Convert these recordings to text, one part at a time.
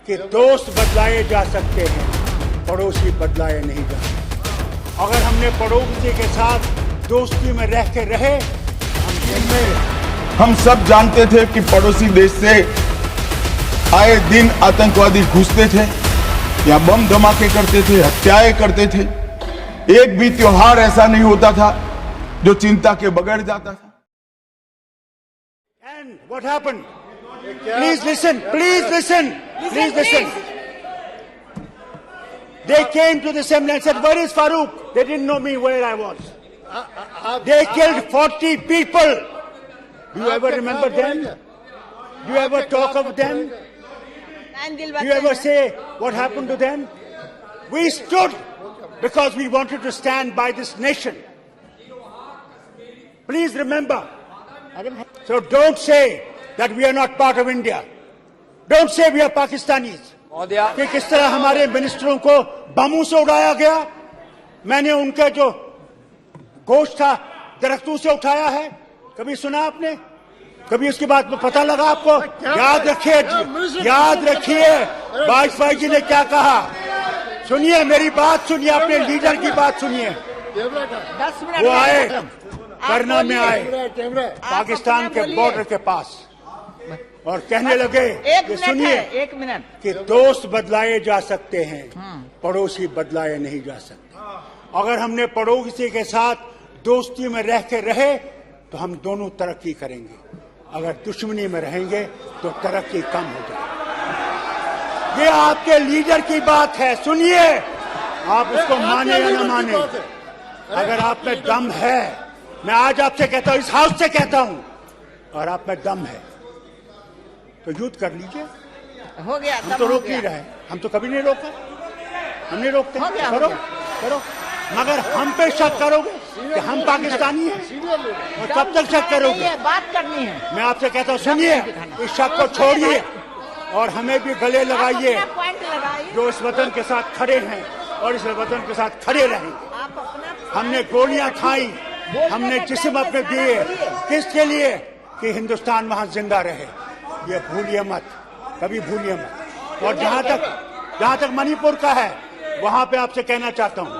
कि दोस्त बदलाए जा सकते हैं, पड़ोसी बदलाए नहीं जा सकते। अगर हमने पड़ोसी के साथ दोस्ती में रह के रहे, हम सब जानते थे कि पड़ोसी देश से आए दिन आतंकवादी घुसते थे, या बम धमाके करते थे, हत्याएं करते थे। एक भी त्योहार ऐसा नहीं होता था जो चिंता के बगैर जाता था। And what happened? Please listen, please listen, please listen. They came to the assembly and said, "Where is Farooq?" They didn't know me where I was. They killed 40 people. Do you ever remember them? Do you ever talk of them? Do you ever say what happened to them? We stood because we wanted to stand by this nation. Please remember. So don't say that we are not part of India. Don't say we are Pakistanis. कि किस तरह हमारे मिनिस्टरों को बमों से उड़ाया गया। मैंने उनका जो गोश्त था दरख्तों से उठाया है, कभी सुना आपने? कभी उसके बाद में पता लगा आपको? याद रखिए वाजपेयी जी ने क्या कहा। सुनिए मेरी बात, सुनिए अपने लीडर की बात सुनिए। 10 मिनट वो आए करना में आए पाकिस्तान के बॉर्डर के पास और कहने लगे कि सुनिए, 1 मिनट कि दोस्त बदलाए जा सकते हैं, पड़ोसी बदलाए नहीं जा सकते। अगर हमने पड़ोसी के साथ दोस्ती में रह के रहे तो हम दोनों तरक्की करेंगे। अगर दुश्मनी में रहेंगे तो तरक्की कम हो जाएगी। ये आपके लीडर की बात है, सुनिए। आप उसको माने या न माने, अगर आप में दम है, मैं आज आपसे कहता हूं, इस हाउस से कहता हूं, और आप में दम है तो युद्ध कर लीजिए। हो गया, हम तो रोक नहीं रहे, हम तो कभी नहीं रोका, हम नहीं रोकते। करो करो, मगर हम पे शक करोगे कि हम पाकिस्तानी हैं, और कब तक शक करोगे? बात करनी है। मैं आपसे कहता हूँ, सुनिए, इस शक को छोड़िए और हमें भी गले लगाइए जो इस वतन के साथ खड़े हैं और इस वतन के साथ खड़े रहेंगे। हमने गोलियां खाई, हमने जिस्म अपने दिए, किसके लिए? कि हिंदुस्तान वहां जिंदा रहे। ये भूलिए मत, कभी भूलिए मत। और जहां तक मणिपुर का है, वहां पे आपसे कहना चाहता हूं,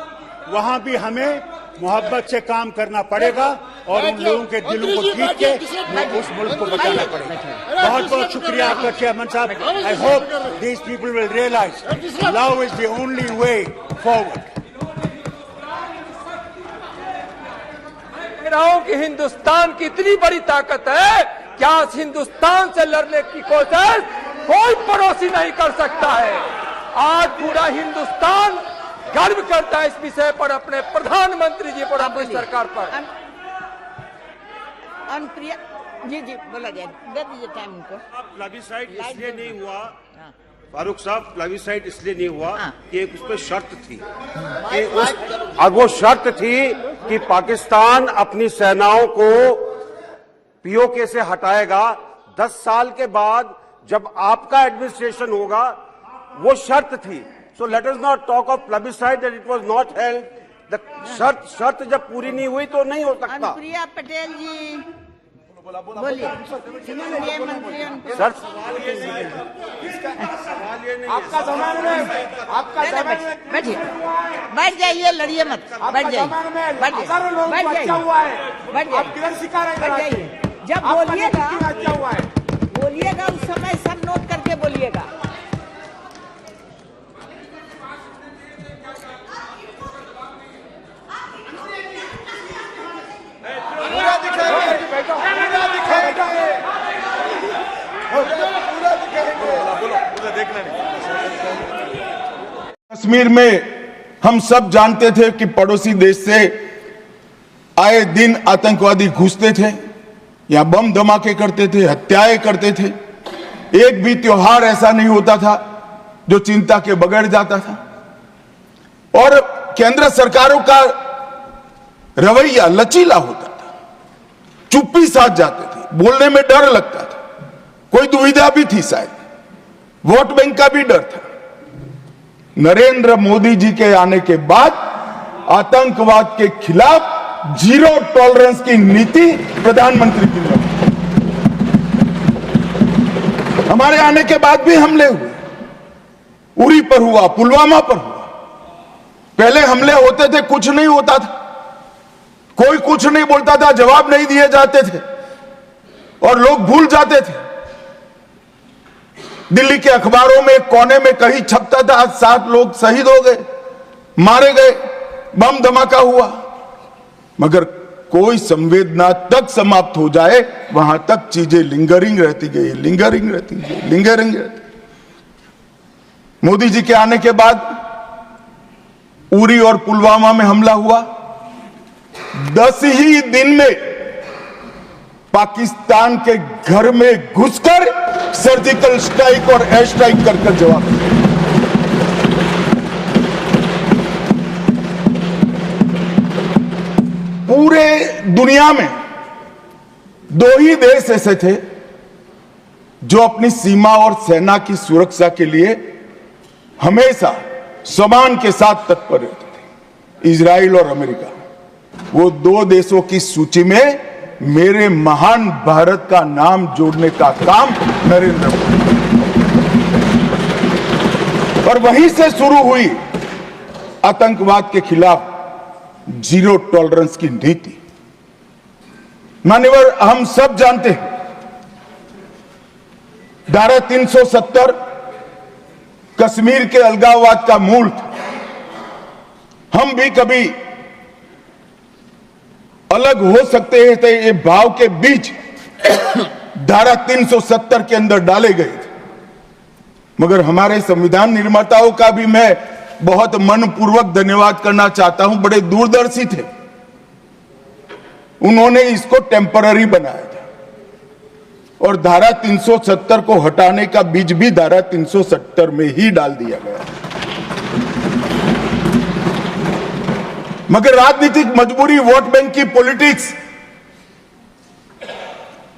वहां भी हमें मोहब्बत से काम करना पड़ेगा और उन लोगों के दिलों को जीत के उस मुल्क को बचाना पड़ेगा। बहुत बहुत शुक्रिया आपका चेयरमैन साहब। I hope these people will realise love is the only way forward. कि हिंदुस्तान की इतनी बड़ी ताकत है, क्या इस हिंदुस्तान से लड़ने की कोशिश कोई पड़ोसी नहीं कर सकता है। आज पूरा हिंदुस्तान गर्व करता है इस विषय पर, अपने प्रधानमंत्री जी पर, अपनी सरकार पर। अनुप्रिया जी बोला जाए, दे दीजिए टाइम उनको। प्लेबिसाइड इसलिए नहीं हुआ फारूक साहब, प्लेबिसाइड इसलिए नहीं हुआ कि एक उस पर शर्त थी कि और वो शर्त थी कि पाकिस्तान अपनी सेनाओं को पीओके से हटाएगा 10 साल के बाद जब आपका एडमिनिस्ट्रेशन होगा। वो शर्त थी। So let us not talk of plebiscite that it was not held. The शर्त जब पूरी नहीं हुई तो नहीं हो सकता। अनुप्रिया पटेल जी बोलिए। सर आपका समय में, आपका समय में बैठिए, बैठ जाइए, लड़िए मत, बैठ जाइए, बैठ जाइए। जब बोलिएगा उस समय सब नोट करके बोलिएगा। कश्मीर में हम सब जानते थे कि पड़ोसी देश से आए दिन आतंकवादी घुसते थे, या बम धमाके करते थे, हत्याएं करते थे। एक भी त्योहार ऐसा नहीं होता था जो चिंता के बगैर जाता था। और केंद्र सरकारों का रवैया लचीला होता था, चुप्पी साध जाते थे, बोलने में डर लगता था, कोई दुविधा भी थी, शायद वोट बैंक का भी डर था। नरेंद्र मोदी जी के आने के बाद आतंकवाद के खिलाफ जीरो टॉलरेंस की नीति प्रधानमंत्री की हमारे आने के बाद भी हमले हुए, उरी पर हुआ, पुलवामा पर हुआ। पहले हमले होते थे, कुछ नहीं होता था, कोई कुछ नहीं बोलता था, जवाब नहीं दिए जाते थे और लोग भूल जाते थे। दिल्ली के अखबारों में एक कोने में कहीं छपता था, आज 7 लोग शहीद हो गए, मारे गए, बम धमाका हुआ। मगर कोई संवेदना तक समाप्त हो जाए, वहां तक चीजें लिंगरिंग रहती गई, लिंगरिंग रहती गई, लिंगरिंग रहती। मोदी जी के आने के बाद उरी और पुलवामा में हमला हुआ। 10 ही दिन में पाकिस्तान के घर में घुसकर सर्जिकल स्ट्राइक और एयर स्ट्राइक कर जवाब दिया। पूरे दुनिया में 2 ही देश ऐसे थे जो अपनी सीमा और सेना की सुरक्षा के लिए हमेशा सम्मान के साथ तत्पर रहते थे, इजराइल और अमेरिका। वो 2 देशों की सूची में मेरे महान भारत का नाम जोड़ने का काम नरेंद्र मोदी, और वहीं से शुरू हुई आतंकवाद के खिलाफ जीरो टॉलरेंस की नीति। मान्यवर, हम सब जानते हैं धारा 370 कश्मीर के अलगाववाद का मूल था। हम भी कभी अलग हो सकते हैं, तो ये भाव के बीच धारा 370 के अंदर डाले गए थे। मगर हमारे संविधान निर्माताओं का भी मैं बहुत मनपूर्वक धन्यवाद करना चाहता हूं। बड़े दूरदर्शी थे, उन्होंने इसको टेम्पररी बनाया था और धारा 370 को हटाने का बीज भी धारा 370 में ही डाल दिया गया। मगर राजनीतिक मजबूरी, वोट बैंक की पॉलिटिक्स,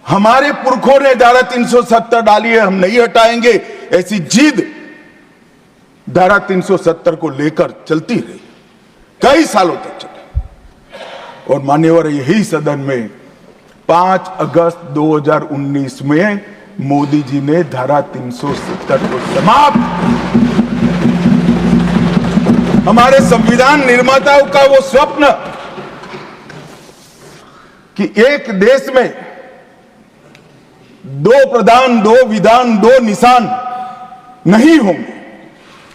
हमारे पुरखों ने धारा 370 डाली है, हम नहीं हटाएंगे, ऐसी जिद धारा 370 को लेकर चलती रही, कई सालों तक चली। और मान्यवर, यही सदन में 5 अगस्त 2019 में मोदी जी ने धारा 370 को समाप्त। हमारे संविधान निर्माताओं का वो स्वप्न कि एक देश में 2 प्रधान, 2 विधान, 2 निशान नहीं होंगे,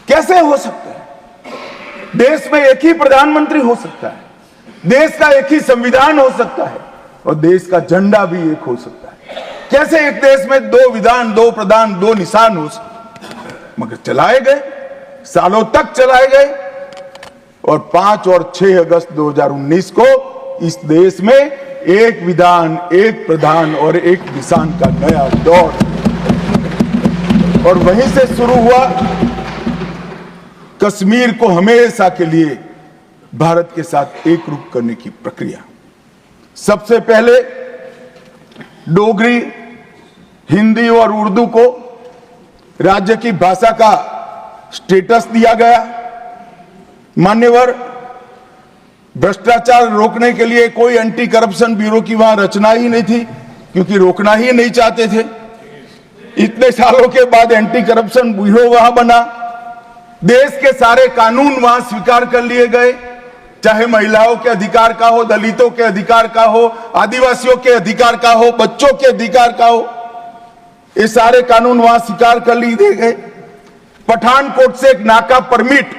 कैसे हो सकता है? देश में एक ही प्रधानमंत्री हो सकता है, देश का एक ही संविधान हो सकता है और देश का झंडा भी एक हो सकता है। कैसे एक देश में 2 विधान, 2 प्रधान, 2 निशान हो सकते? मगर चलाए गए, सालों तक चलाए गए और 5 और 6 अगस्त 2019 को इस देश में एक विधान, एक प्रधान और एक निशान का नया दौर, और वहीं से शुरू हुआ कश्मीर को हमेशा के लिए भारत के साथ एकरूप करने की प्रक्रिया। सबसे पहले डोगरी, हिंदी और उर्दू को राज्य की भाषा का स्टेटस दिया गया। मान्यवर, भ्रष्टाचार रोकने के लिए कोई एंटी करप्शन ब्यूरो की वहां रचना ही नहीं थी, क्योंकि रोकना ही नहीं चाहते थे। इतने सालों के बाद एंटी करप्शन ब्यूरो वहां बना। देश के सारे कानून वहां स्वीकार कर लिए गए, चाहे महिलाओं के अधिकार का हो, दलितों के अधिकार का हो, आदिवासियों के अधिकार का हो, बच्चों के अधिकार का हो, ये सारे कानून वहां स्वीकार कर लिए गए। पठानकोट से एक नाका परमिट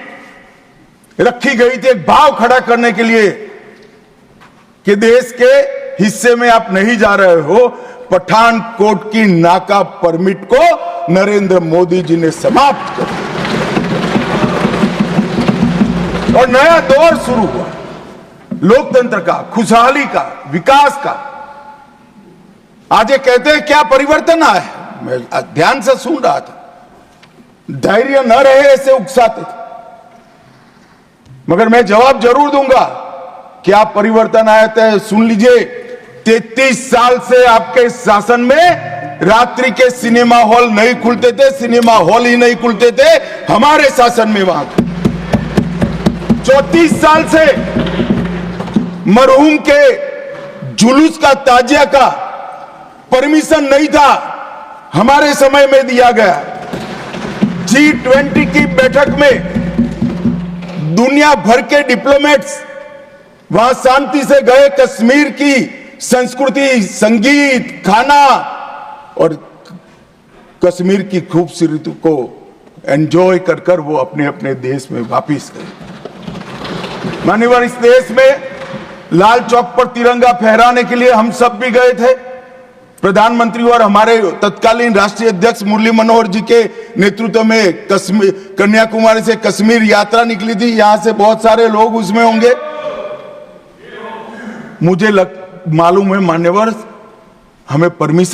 रखी गई थी, एक भाव खड़ा करने के लिए कि देश के हिस्से में आप नहीं जा रहे हो। पठानकोट की नाका परमिट को नरेंद्र मोदी जी ने समाप्त कर दिया और नया दौर शुरू हुआ, लोकतंत्र का, खुशहाली का, विकास का। आज ये कहते हैं क्या परिवर्तन आया है, मैं ध्यान से सुन रहा था, धैर्य न रहे ऐसे उकसाते थे, मगर मैं जवाब जरूर दूंगा। क्या परिवर्तन आया था सुन लीजिए। 33 साल से आपके शासन में रात्रि के सिनेमा हॉल नहीं खुलते थे, सिनेमा हॉल ही नहीं खुलते थे, हमारे शासन में वहां 34 साल से मरहूम के जुलूस का, ताजिया का परमिशन नहीं था, हमारे समय में दिया गया। G20 की बैठक में दुनिया भर के डिप्लोमेट्स वहां शांति से गए, कश्मीर की संस्कृति, संगीत, खाना और कश्मीर की खूबसूरती को एंजॉय कर कर वो अपने अपने देश में वापिस गए। मान्यवर, इस देश में लाल चौक पर तिरंगा फहराने के लिए हम सब भी गए थे। प्रधानमंत्री और हमारे तत्कालीन राष्ट्रीय अध्यक्ष मुरली मनोहर जी के नेतृत्व में कन्याकुमारी से कश्मीर यात्रा निकली थी। यहां से बहुत सारे लोग उसमें होंगे। मुझे मालूम है मान्यवर, हमें परमिशन